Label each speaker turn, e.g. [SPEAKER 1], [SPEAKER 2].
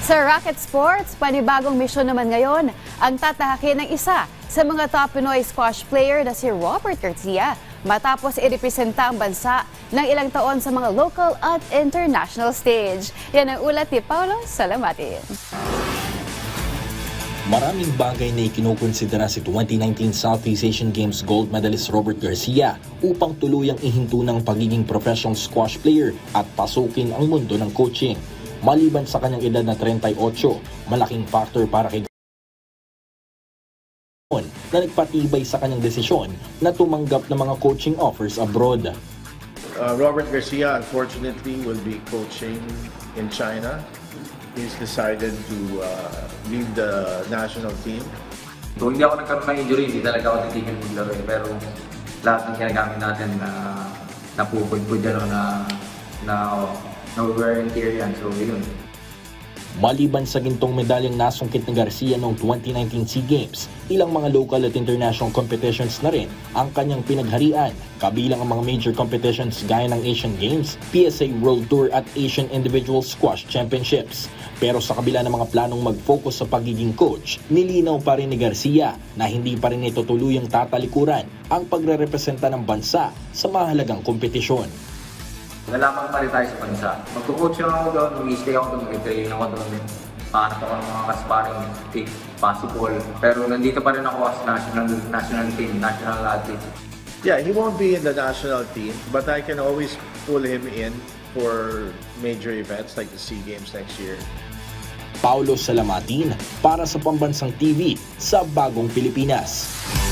[SPEAKER 1] Sa Rocket Sports, panibagong misyon naman ngayon ang tatahakin ng isa sa mga top Pinoy squash player na si Robert Garcia matapos irepresenta ang bansa ng ilang taon sa mga local at international stage. Yan ang ulat ni Paulo Salamatin.
[SPEAKER 2] Maraming bagay na ikinukonsidera si 2019 Southeast Asian Games gold medalist Robert Garcia upang tuluyang ihinto ng pagiging professional squash player at pasukin ang mundo ng coaching. Maliban sa kanyang edad na 38, malaking factor para kay na nagpatibay sa kanyang desisyon na tumanggap ng mga coaching offers abroad.
[SPEAKER 3] Robert Garcia unfortunately will be coaching in China. He's decided to leave the national team.
[SPEAKER 4] Kung hindi ako nagkaroon ng injury, hindi talaga ako titigil maglaro. Pero lahat ng ginagamit natin na napupudpud yan o na wear and tear yan. So yun.
[SPEAKER 2] Maliban sa gintong medalyang nasungkit ng Garcia noong 2019 SEA Games, ilang mga local at international competitions na rin ang kanyang pinagharian, kabilang ang mga major competitions gaya ng Asian Games, PSA World Tour at Asian Individual Squash Championships. Pero sa kabila ng mga planong mag-focus sa pagiging coach, nilinaw pa rin ni Garcia na hindi pa rin ito tuluyang tatalikuran ang pagre-representa ng bansa sa mahalagang kompetisyon.
[SPEAKER 4] Nalaman pa rin tayo sa bansa. Magko-coach lang ako doon, mag-stay ako doon, mag-training ako doon. Pahanap ako ng mga kasparing if possible. Pero nandito pa rin ako as national team, national athlete.
[SPEAKER 3] Yeah, he won't be in the national team, but I can always pull him in for major events like the SEA Games next year.
[SPEAKER 2] Paulo Salamatin para sa Pambansang TV sa Bagong Pilipinas.